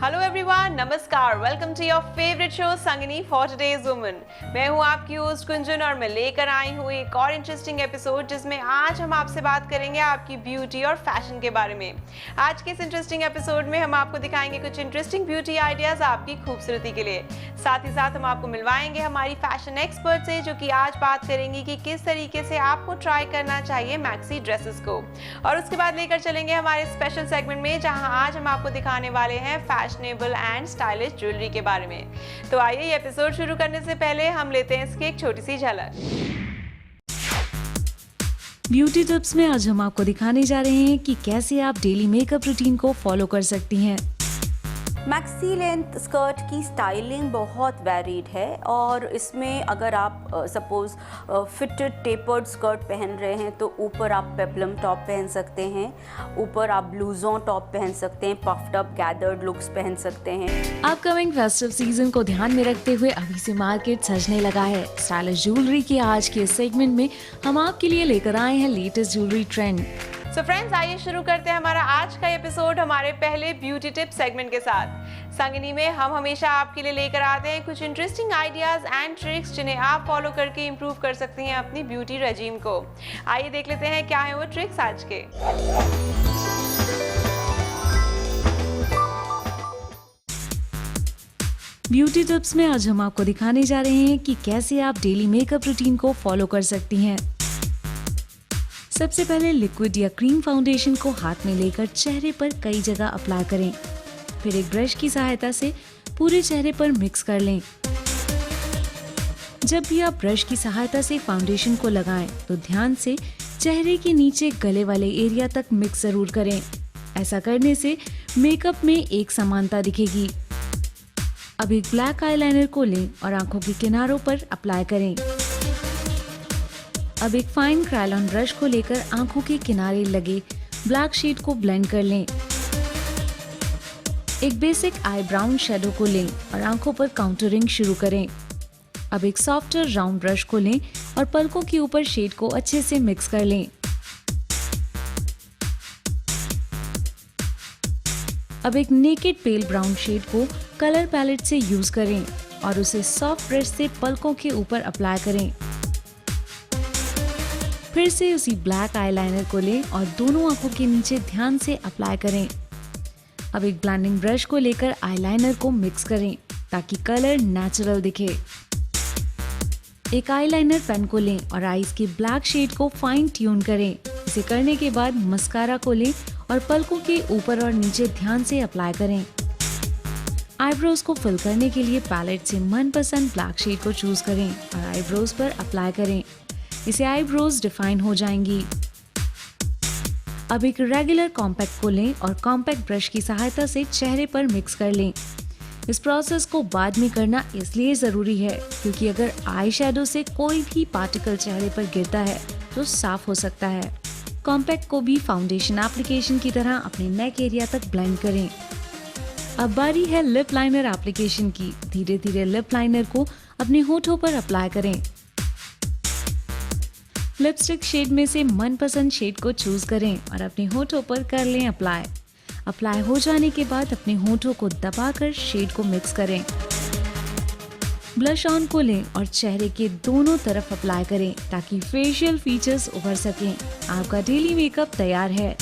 Hello everyone, नमस्कार। Welcome to your favourite show Sangini for today's woman. मैं हूं आपकी होस्ट कुंजन और मैं लेकर आई हूं एक और इंटरेस्टिंग एपिसोड जिसमें आज हम आपसे बात करेंगे आपकी ब्यूटी और फैशन के बारे में। आज के इस इंटरेस्टिंग एपिसोड में हम आपको दिखाएंगे कुछ इंटरेस्टिंग ब्यूटी आइडियाज आपकी खूबसूरती के लिए। साथ ही साथ हम आपको मिलवाएंगे हमारी फैशन एक्सपर्ट से, जो कि आज बात करेंगी कि किस तरीके से आपको ट्राई करना चाहिए मैक्सी ड्रेसेस को। और उसके बाद लेकर चलेंगे हमारे स्पेशल सेगमेंट में, जहां आज हम आपको दिखाने वाले हैं फैशनेबल एंड स्टाइलिश ज्वेलरी के बारे में। तो आइए एपिसोड शुरू करने से पहले हम लेते हैं इसकी एक छोटी सी झलक। ब्यूटी टिप्स में आज हम आपको दिखाने जा रहे हैं कि कैसे आप डेली मेकअप रूटीन को फॉलो कर सकती हैं। मैक्सी लेंथ स्कर्ट की स्टाइलिंग बहुत वैरीड है और इसमें अगर आप सपोज़ फिटेड टेपर्ड स्कर्ट पहन रहे हैं तो ऊपर आप पेप्लम टॉप पहन सकते हैं, ऊपर आप ब्लूजों टॉप पहन सकते हैं, पफ्ड अप गैदर्ड लुक्स पहन सकते हैं। अपकमिंग फेस्टिव सीजन को ध्यान में रखते हुए अभी से मार्केट सजने लगा है। स्टाइलिश ज्वेलरी के आज के सेगमेंट में हम आपके लिए लेकर आए हैं latest jewellery trend. So friends, आइए शुरू करते हैं हमारा आज का एपिसोड हमारे पहले ब्यूटी टिप सेगमेंट के साथ। संगिनी में हम हमेशा आपके लिए लेकर आते हैं कुछ इंटरेस्टिंग आइडियाज एंड ट्रिक्स जिन्हें आप फॉलो करके इम्प्रूव कर सकती हैं अपनी ब्यूटी रेजिम को। आइए देख लेते हैं क्या है वो ट्रिक्स आज के। ब्यूटी टिप्स में आज हम आपको दिखाने जा रहे हैं कि कैसे आप डेली मेकअप रूटीन को फॉलो कर सकती हैं। सबसे पहले लिक्विड या क्रीम फाउंडेशन को हाथ में लेकर चेहरे पर कई जगह अप्लाई करें। फिर एक ब्रश की सहायता से पूरे चेहरे पर मिक्स कर लें। जब भी आप ब्रश की सहायता से फाउंडेशन को लगाएं, तो ध्यान से चेहरे के नीचे गले वाले एरिया तक मिक्स जरूर करें। ऐसा करने से मेकअप में एक समानता दिखेगी। अब एक ब्लैक आईलाइनर को लें और आंखों के किनारों पर अप्लाई करें। अब एक फाइन क्रायलॉन ब्रश को लेकर आंखों के किनारे लगे ब्लैक शेड को ब्लेंड कर लें। एक बेसिक आई ब्राउन शेडो को लें और आंखों पर काउंटरिंग शुरू करें। अब एक सॉफ्टर राउंड ब्रश को लें और पलकों के ऊपर शेड को अच्छे से मिक्स कर लें। अब एक नेकेड पेल ब्राउन शेड को कलर पैलेट से यूज करें और उसे सॉफ्ट ब्रश से पलकों के ऊपर अप्लाई करें। फिर से उसी ब्लैक आईलाइनर को लें और दोनों आंखों के नीचे ध्यान से अप्लाई करें। अब एक ब्लेंडिंग ब्रश को लेकर आईलाइनर को मिक्स करें ताकि कलर नेचुरल दिखे। एक आईलाइनर पेन को लें और आईज के ब्लैक शेड को फाइन ट्यून करें। इसे करने के बाद मस्कारा को लें और पलकों के ऊपर और नीचे ध्यान से अप्लाई करें। आईब्रोज को फिल करने के लिए पैलेट से मनपसंद ब्लैक शेड को चूज करें और आईब्रोज पर अप्लाई करें। इसे आईब्रोज डिफाइन हो जाएंगी। अब एक रेगुलर कॉम्पैक्ट को लें और कॉम्पैक्ट ब्रश की सहायता से चेहरे पर मिक्स कर लें। इस प्रोसेस को बाद में करना इसलिए जरूरी है क्योंकि अगर आई शेडो से कोई भी पार्टिकल चेहरे पर गिरता है तो साफ हो सकता है। कॉम्पैक्ट को भी फाउंडेशन एप्लीकेशन की तरह अपने नेक एरिया तक ब्लेंड करें। अब बारी है लिप लाइनर एप्लीकेशन की। धीरे धीरे लिप लाइनर को अपने होठों पर अप्लाई करें। लिपस्टिक शेड में से मनपसंद शेड को चूज करें और अपने होठों पर कर लें अप्लाई हो जाने के बाद अपने होठों को दबाकर शेड को मिक्स करें। ब्लश ऑन को लें और चेहरे के दोनों तरफ अप्लाई करें ताकि फेशियल फीचर्स उभर सकें। आपका डेली मेकअप तैयार है।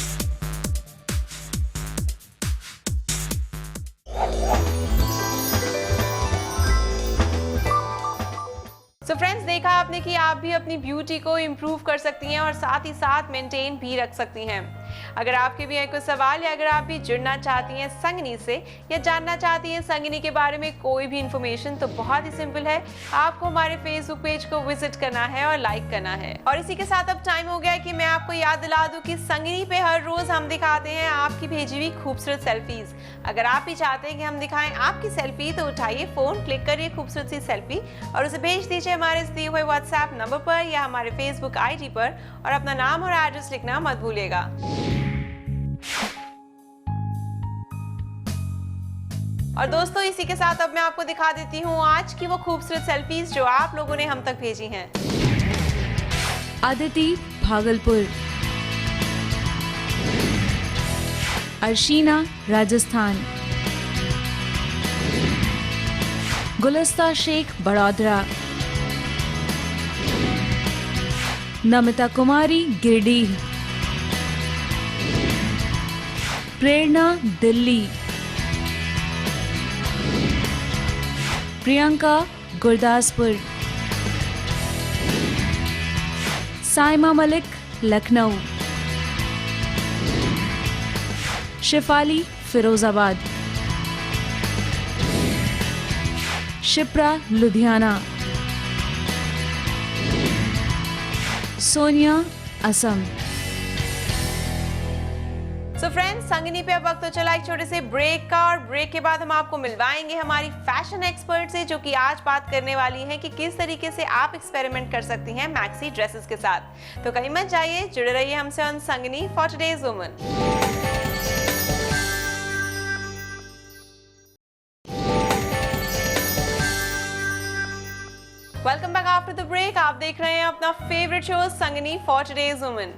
सो फ्रेंड्स, देखा आपने कि आप भी अपनी ब्यूटी को इम्प्रूव कर सकती हैं और साथ ही साथ मेंटेन भी रख सकती हैं। अगर आपके भी हैं कोई सवाल या अगर आप भी जुड़ना चाहती हैं संगिनी से या जानना चाहती हैं संगिनी के बारे में कोई भी इंफॉर्मेशन, तो बहुत ही सिंपल है। आपको हमारे फेसबुक पेज को विजिट करना है और लाइक करना है। और इसी के साथ अब टाइम हो गया है कि मैं आपको याद दिला दूं कि संगिनी पे हर रोज हम दिखाते हैं आपकी भेजी हुई खूबसूरत सेल्फीज। अगर आप भी चाहते हैं कि हम दिखाएं आपकी सेल्फी, तो उठाइए फोन, क्लिक करिए खूबसूरत सी सेल्फी और उसे भेज दीजिए हमारे दिए हुए व्हाट्सएप नंबर पर या हमारे फेसबुक आईडी पर, और अपना नाम और एड्रेस लिखना मत भूलिएगा। और दोस्तों, इसी के साथ अब मैं आपको दिखा देती हूँ आज की वो खूबसूरत सेल्फीज जो आप लोगों ने हम तक भेजी हैं। आदिति, भागलपुर। अर्शीना, राजस्थान। गुलिस्ता शेख बड़ौदरा, नमिता कुमारी गिरिडीह, प्रेरणा दिल्ली, प्रियंका गुरदासपुर, साइमा मलिक लखनऊ, शिफाली फिरोजाबाद, शिप्रा लुधियाना, सोनिया असम। सो फ्रेंड्स, संगिनी पे अब वक्त तो चला एक छोटे से ब्रेक का, और ब्रेक के बाद हम आपको मिलवाएंगे हमारी फैशन एक्सपर्ट से, जो कि आज बात करने वाली हैं कि किस तरीके से आप एक्सपेरिमेंट कर सकती हैं मैक्सी ड्रेसेस के साथ। तो कहीं मत जाइए, जुड़े रहिए हमसे on Sangini for today's woman. Welcome back after the break. आप देख रहे हैं अपना favourite show Sangini for today's woman.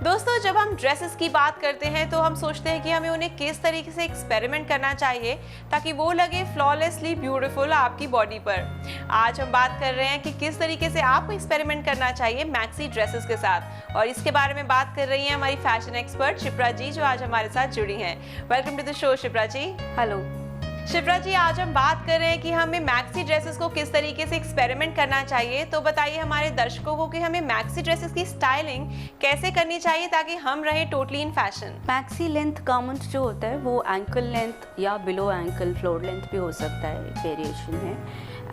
दोस्तों, जब हम ड्रेसेस की बात करते हैं तो हम सोचते हैं कि हमें उन्हें किस तरीके से एक्सपेरिमेंट करना चाहिए ताकि वो लगे फ्लॉलेसली ब्यूटीफुल आपकी बॉडी पर। आज हम बात कर रहे हैं कि किस तरीके से आपको एक्सपेरिमेंट करना चाहिए मैक्सी ड्रेसेस के साथ, और इसके बारे में बात कर रही हैं हमारी फैशन एक्सपर्ट शिप्रा जी, जो आज हमारे साथ जुड़ी हैं। Welcome to the show Shipra ji. Hello Shipra ji, आज हम बात कर रहे हैं कि हमें मैक्सी ड्रेसेस को किस तरीके से एक्सपेरिमेंट करना चाहिए। तो बताइए हमारे दर्शकों को कि हमें मैक्सी ड्रेसेस की स्टाइलिंग कैसे करनी चाहिए ताकि हम रहें totally in fashion. Maxi length garment जो होता है वो एंकल लेंथ या बिलो एंकल फ्लोर लेंथ भी हो सकता है, वेरिएशन है।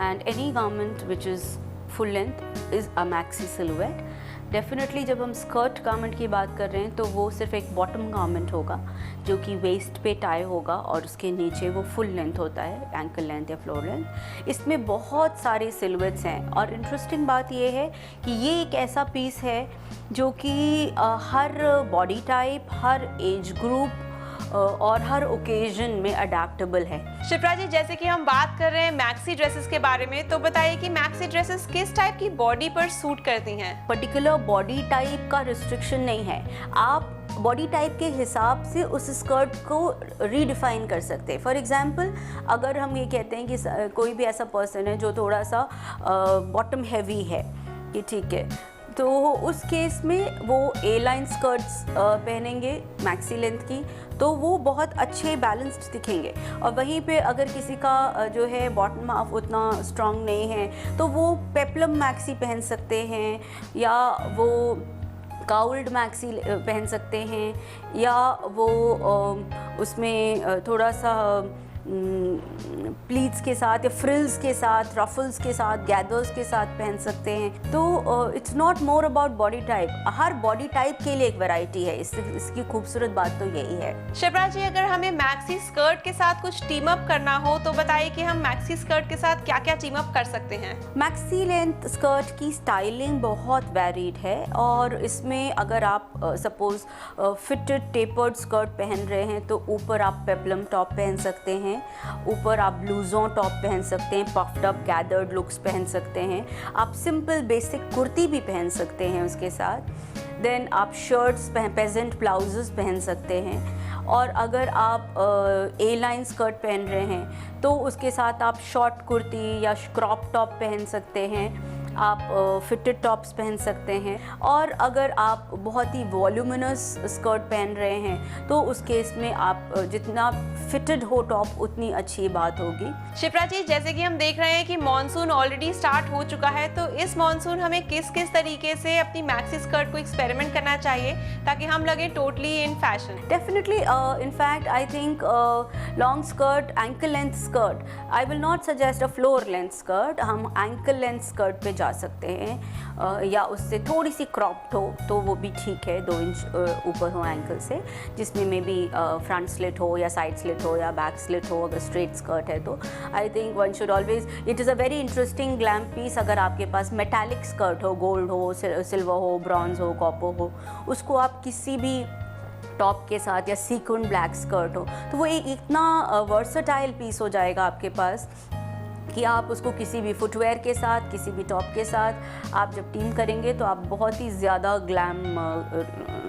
And any garment which is full length is a maxi silhouette. Definitely जब हम स्कर्ट गारमेंट की बात कर रहे हैं तो वो सिर्फ एक बॉटम गारमेंट होगा जो कि वेस्ट पे टाई होगा, और उसके नीचे वो फुल लेंथ होता है, एंकल लेंथ या फ्लोर लेंथ। इसमें बहुत सारे सिलुएट्स हैं, और इंटरेस्टिंग बात ये है कि ये एक ऐसा पीस है जो कि हर बॉडी टाइप, हर एज ग्रुप और हर ओकेजन में अडेप्टेबल है। शिप्रा जी, जैसे कि हम बात कर रहे हैं मैक्सी ड्रेसेस के बारे में, तो बताइए कि मैक्सी ड्रेसेस किस टाइप की बॉडी पर सूट करती हैं? पर्टिकुलर बॉडी टाइप का रिस्ट्रिक्शन नहीं है, आप बॉडी टाइप के हिसाब से उस स्कर्ट को रीडिफाइन कर सकते हैं। फॉर एग्जांपल, अगर हम ये कहते हैं कि कोई भी ऐसा पर्सन है जो थोड़ा सा बॉटम हैवी है, कि ठीक है, तो उस केस में वो ए लाइन स्कर्ट्स पहनेंगे मैक्सी लेंथ की, तो वो बहुत अच्छे बैलेंस्ड दिखेंगे। और वहीं पे अगर किसी का जो है बॉटम हाफ उतना स्ट्रॉन्ग नहीं है तो वो पेप्लम मैक्सी पहन सकते हैं, या वो काउल्ड मैक्सी पहन सकते हैं, या वो उसमें थोड़ा सा प्लीट्स के साथ या फ्रिल्स के साथ, रफल्स के साथ, गैदर्स के साथ पहन सकते हैं। तो it's not more about body type, her body type के लिए एक वैरायटी है। इसकी खूबसूरत बात तो यही है। शिप्रा जी, अगर हमें मैक्सी स्कर्ट के साथ कुछ टीम अप करना हो तो बताइए कि हम मैक्सी स्कर्ट के साथ क्या क्या टीम अप कर सकते हैं? मैक्सी लेंथ स्कर्ट की स्टाइलिंग बहुत वैरीड है, और इसमें अगर आप सपोज फिटेड टेपर्ड स्कर्ट पहन रहे हैं तो ऊपर आप पेप्लम टॉप पहन सकते हैं, ऊपर आप ब्लूजों टॉप पहन सकते हैं, पफ्ड अप गैदर्ड लुक्स पहन सकते हैं, आप सिंपल बेसिक कुर्ती भी पहन सकते हैं उसके साथ। देन आप शर्ट्स पेजेंट ब्लाउजेस पहन सकते हैं, और अगर आप ए लाइन स्कर्ट पहन रहे हैं तो उसके साथ आप शॉर्ट कुर्ती या क्रॉप टॉप पहन सकते हैं, आप फिटेड टॉप्स पहन सकते हैं। और अगर आप बहुत ही वॉल्यूमिनस स्कर्ट पहन रहे हैं तो उस केस में आप जितना फिटेड हो टॉप उतनी अच्छी बात होगी। शिप्रा जी, जैसे कि हम देख रहे हैं कि मॉनसून ऑलरेडी स्टार्ट हो चुका है, तो इस मॉनसून हमें किस किस तरीके से अपनी मैक्सी स्कर्ट को एक्सपेरिमेंट करना चाहिए ताकि हम लगे totally in fashion? Definitely, in fact I think long skirt, ankle length skirt, I will not suggest a floor length skirt. हम एंकल लेंथ स्कर्ट पे जा सकते हैं, या उससे थोड़ी सी क्रॉप्ड हो तो वो भी ठीक है, 2 इंच ऊपर हो एंकल से, जिसमें मे बी फ्रंट स्लिट हो या साइड स्लिट हो या बैक स्लिट हो। अगर स्ट्रेट स्कर्ट है तो I think one should always, it is a very interesting glam piece. अगर आपके पास मेटालिक स्कर्ट हो, गोल्ड हो, सिल्वर हो, ब्रॉन्ज हो, कॉपर हो, उसको आप किसी भी टॉप के साथ या सीक्वेंट ब्लैक स्कर्ट हो, तो वो एक इतना वर्सटाइल पीस हो जाएगा आपके पास कि आप उसको किसी भी फुटवेयर के साथ, किसी भी टॉप के साथ आप जब टीम करेंगे तो आप बहुत ही ज़्यादा ग्लैम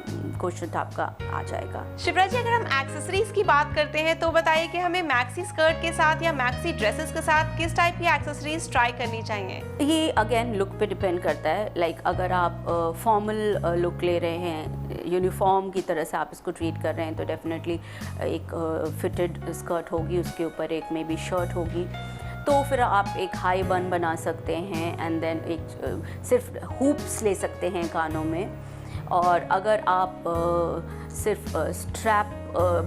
क्वेश्चन आपका आ जाएगा। शिप्रा जी, अगर हम एक्सेसरीज की बात करते हैं तो बताइए कि हमें मैक्सी स्कर्ट के साथ या मैक्सी ड्रेसेस के साथ किस टाइप की एक्सेसरीज ट्राई करनी चाहिए? ये अगेन लुक पे डिपेंड करता है। लाइक अगर आप फॉर्मल लुक ले रहे हैं, यूनिफॉर्म की तरह से आप इसको ट्रीट कर रहे हैं, तो डेफिनेटली एक फिटेड स्कर्ट होगी, उसके ऊपर एक मे बी शर्ट होगी, तो फिर आप एक हाई बन बना सकते हैं एंड देन एक सिर्फ हुप्स ले सकते हैं कानों में। और अगर आप सिर्फ स्ट्रैप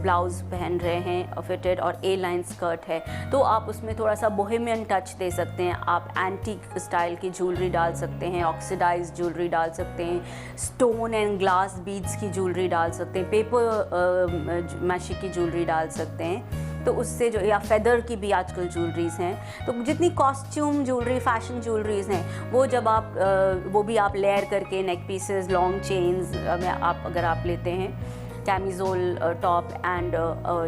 ब्लाउज़ पहन रहे हैं फिटेड और ए लाइन स्कर्ट है, तो आप उसमें थोड़ा सा बोहेमियन टच दे सकते हैं। आप एंटीक स्टाइल की ज्वेलरी डाल सकते हैं, ऑक्सीडाइज ज्वेलरी डाल सकते हैं, स्टोन एंड ग्लास बीड्स की ज्वेलरी डाल सकते हैं, पेपर मैशी की ज्वेलरी डाल सकते हैं। तो उससे जो, या फेदर की भी आजकल ज्वेलरीज़ हैं, तो जितनी कॉस्ट्यूम ज्वेलरी, फैशन ज्वेलरीज़ हैं, वो जब आप वो भी आप लेयर करके नेक पीसेस, लॉन्ग चेन्स आप अगर आप लेते हैं कैमिजोल टॉप एंड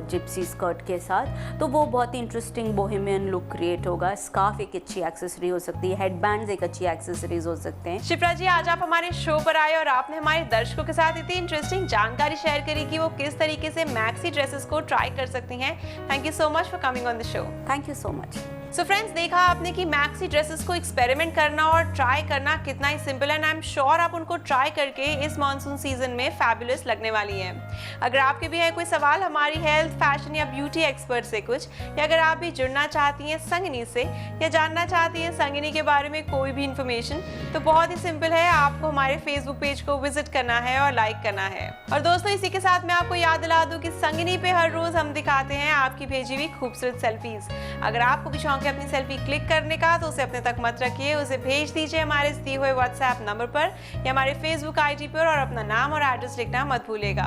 जिप्सी स्कर्ट के साथ, तो वो बहुत ही इंटरेस्टिंग बोहेमियन लुक क्रिएट होगा। स्कार्फ एक अच्छी एक्सेसरी हो सकती है, हेडबैंड्स एक अच्छी एक्सेसरीज हो सकते हैं। शिप्रा जी, आज आप हमारे शो पर आए और आपने हमारे दर्शकों के साथ इतनी इंटरेस्टिंग जानकारी शेयर करी कि वो किस तरीके से मैक्सी ड्रेसेस को ट्राई कर सकती हैं। Thank you so much for coming on the show. Thank you so much. So friends, देखा आपने कि मैक्सी ड्रेसेस को एक्सपेरिमेंट करना और ट्राई करना कितना ही सिंपल है, एंड आई एम श्योर आप उनको ट्राई करके इस मॉनसून सीजन में फैबुलस लगने वाली हैं। अगर आपके भी है कोई सवाल हमारी हेल्थ, फैशन या ब्यूटी एक्सपर्ट से कुछ, या अगर आप भी जुड़ना चाहती हैं संगिनी से या जानना चाहती हैं संगिनी के बारे में कोई भी इंफॉर्मेशन, तो बहुत ही सिंपल है, आपको हमारे फेसबुक पेज को विजिट करना है और लाइक करना है। और दोस्तों, इसी के साथ मैं आपको याद दिला दूं कि संगिनी पे हर रोज हम दिखाते हैं आपकी भेजी हुई खूबसूरत सेल्फीज। अगर आपको भी शौक है अपनी सेल्फी क्लिक करने का, तो उसे अपने तक मत रखिए, उसे भेज दीजिए हमारे दिए हुए व्हाट्सएप नंबर पर या हमारे फेसबुक आईडी पर, और अपना नाम और एड्रेस लिखना मत भूलिएगा।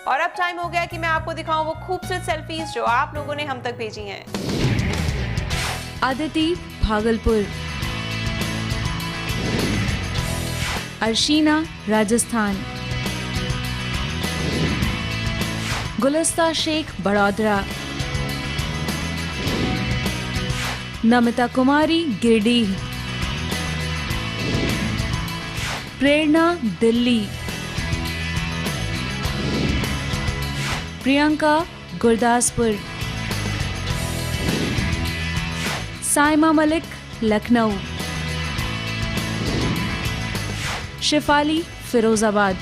और अब टाइम हो गया कि मैं आपको दिखाऊं वो खूबसूरत सेल्फीज जो आप लोगों ने हम तक भेजी हैं। अदिति, भागलपुर। अर्शीना, राजस्थान। गुलस्ता शेख, बड़ौदरा। नमिता कुमारी, गिरडीह। प्रेरणा, दिल्ली। प्रियंका, गुरदासपुर। साइमा मलिक, लखनऊ। शिफाली, फिरोजाबाद।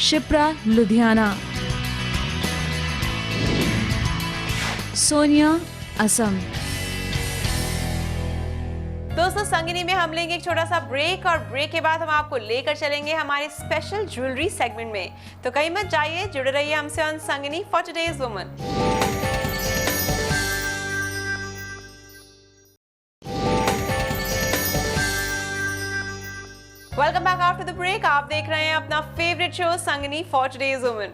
शिप्रा, लुधियाना। सोनिया, असम। दोस्तों, संगिनी में हम लेंगे एक छोटा सा ब्रेक, और ब्रेक के बाद हम आपको लेकर चलेंगे हमारे स्पेशल ज्वेलरी सेगमेंट में। तो कहीं मत जाइए, जुड़े रहिए हमसे on Sangini for today's woman. Welcome back after the break. आप देख रहे हैं अपना favourite show Sangini for today's woman.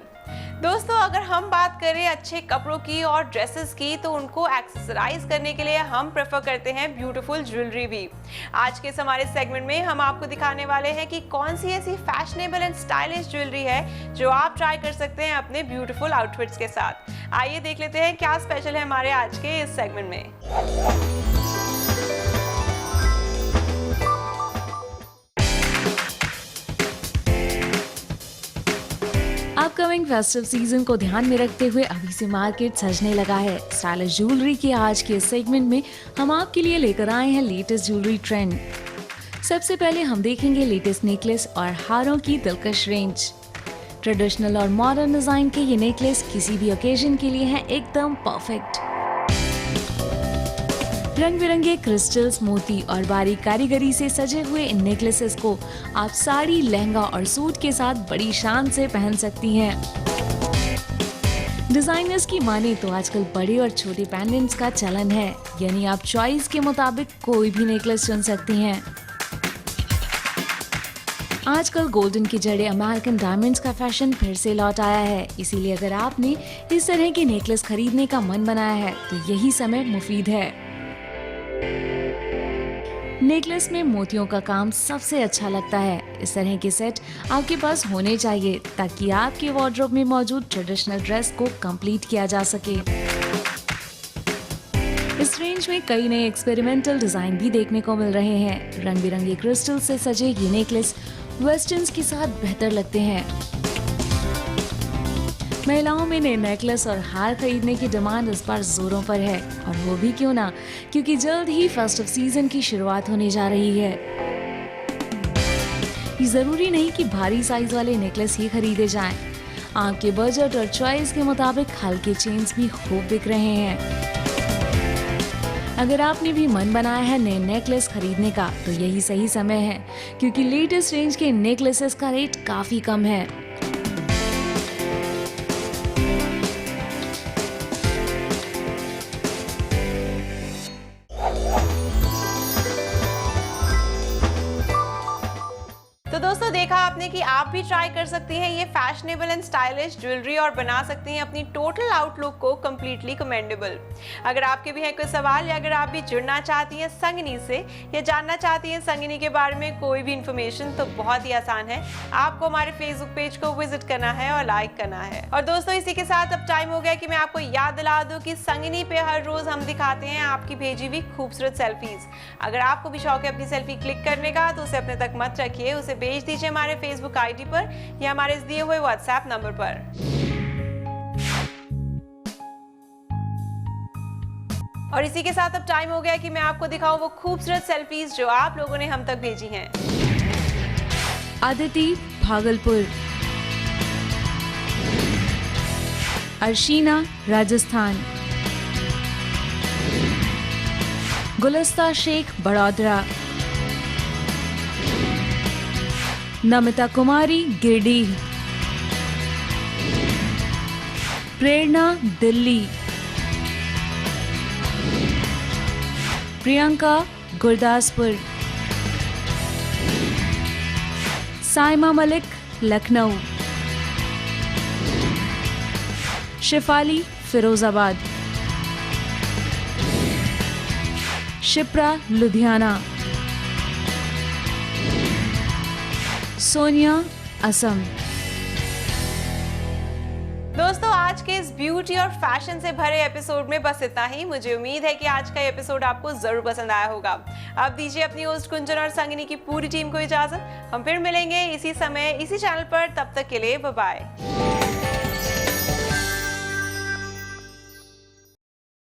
दोस्तों, अगर हम बात करें अच्छे कपड़ों की और ड्रेसेस की, तो उनको एक्सेसराइज करने के लिए हम प्रेफर करते हैं ब्यूटीफुल ज्वेलरी भी। आज के इस हमारे सेगमेंट में हम आपको दिखाने वाले हैं कि कौन सी ऐसी फैशनेबल एंड स्टाइलिश ज्वेलरी है जो आप ट्राई कर सकते हैं अपने ब्यूटीफुल आउटफिट्स के साथ। आइए देख लेते हैं क्या स्पेशल है हमारे आज के इस सेगमेंट में। अपकमिंग फेस्टिव सीजन को ध्यान में रखते हुए अभी से मार्केट सजने लगा है। स्टाइलिश ज्वेलरी के आज के सेगमेंट में हम आपके लिए लेकर आए हैं लेटेस्ट ज्वेलरी ट्रेंड। सबसे पहले हम देखेंगे लेटेस्ट नेकलेस और हारों की दिलकश रेंज। ट्रेडिशनल और मॉडर्न डिजाइन के ये नेकलेस किसी भी ओकेजन के लिए हैं एकदम परफेक्ट। रंग बिरंगे क्रिस्टल्स, मोती और बारीक कारीगरी से सजे हुए इन नेकलेसेस को आप साड़ी, लहंगा और सूट के साथ बड़ी शान से पहन सकती हैं। डिजाइनर्स की माने तो आजकल बड़े और छोटे पेंडेंट्स का चलन है, यानी आप चॉइस के मुताबिक कोई भी नेकलेस चुन सकती हैं। आजकल गोल्डन की जड़े अमेरिकन डायमंड्स का फैशन फिर से लौट आया है, इसीलिए अगर आपने इस तरह के नेकलेस खरीदने का मन बनाया है तो यही समय मुफीद है। नेकलेस में मोतियों का काम सबसे अच्छा लगता है। इस तरह के सेट आपके पास होने चाहिए ताकि आपके वार्डरोब में मौजूद ट्रेडिशनल ड्रेस को कंप्लीट किया जा सके। इस रेंज में कई नए एक्सपेरिमेंटल डिजाइन भी देखने को मिल रहे हैं। रंग बिरंगे क्रिस्टल से सजे ये नेकलेस वेस्टर्न्स के साथ बेहतर लगते हैं। महिलाओं में नए नेकलेस और हार खरीदने की डिमांड इस बार जोरों पर है, और वो भी क्यों ना, क्योंकि जल्द ही फेस्टिव सीजन की शुरुआत होने जा रही है। ये जरूरी नहीं कि भारी साइज वाले नेकलेस ही खरीदे जाएं। आपके बजट और चॉइस के मुताबिक हल्के चेन्स भी खूब बिक रहे हैं। अगर आपने भी मन बनाया है नए नेकलेस खरीदने का, तो यही सही समय है, क्योंकि लेटेस्ट रेंज के नेकलेसेस का रेट काफी कम है। तो दोस्तों, देखा आपने कि आप भी ट्राई कर सकती हैं ये फैशनेबल एंड स्टाइलिश ज्वेलरी और बना सकती हैं अपनी टोटल आउटलुक को कम्प्लीटली कमेंडेबल। अगर आपके भी है कोई सवाल, या अगर आप भी जुड़ना चाहती हैं संगिनी से, या जानना चाहती हैं संगिनी के बारे में कोई भी इंफॉर्मेशन, तो बहुत ही आसान है। आपको हमारे फेसबुक पेज को विजिट करना है और लाइक करना है। और दोस्तों, इसी के साथ अब टाइम हो गया कि मैं आपको याद दिला दूं कि संगिनी पे हर रोज हम दिखाते हैं आपकी भेजी हुई खूबसूरत सेल्फीज। अगर आपको भी शौक है अपनी सेल्फी क्लिक करने का, तो उसे अपने तक मत रखिए, उसे भेज दीजिए हमारे फेसबुक आईडी पर या हमारे इस दिए हुए व्हाट्सएप नंबर पर। और इसी के साथ अब टाइम हो गया कि मैं आपको दिखाऊं वो खूबसूरत सेल्फीज जो आप लोगों ने हम तक भेजी हैं। आदिति, भागलपुर। अर्शीना, राजस्थान। गुलस्ता शेख, बड़ौदरा। नमिता कुमारी, गिरडीह। प्रेरणा, दिल्ली। प्रियंका, गुरदासपुर। साइमा मलिक, लखनऊ। शिफाली, फिरोजाबाद। शिप्रा, लुधियाना। सोनिया, असम। दोस्तों, आज के इस ब्यूटी और फैशन से भरे एपिसोड में बस इतना ही। मुझे उम्मीद है कि आज का एपिसोड आपको जरूर पसंद आया होगा। अब दीजिए अपनी होस्ट कुंजन और संगिनी की पूरी टीम को इजाजत। हम फिर मिलेंगे इसी समय इसी चैनल पर। तब तक के लिए बाय बाय।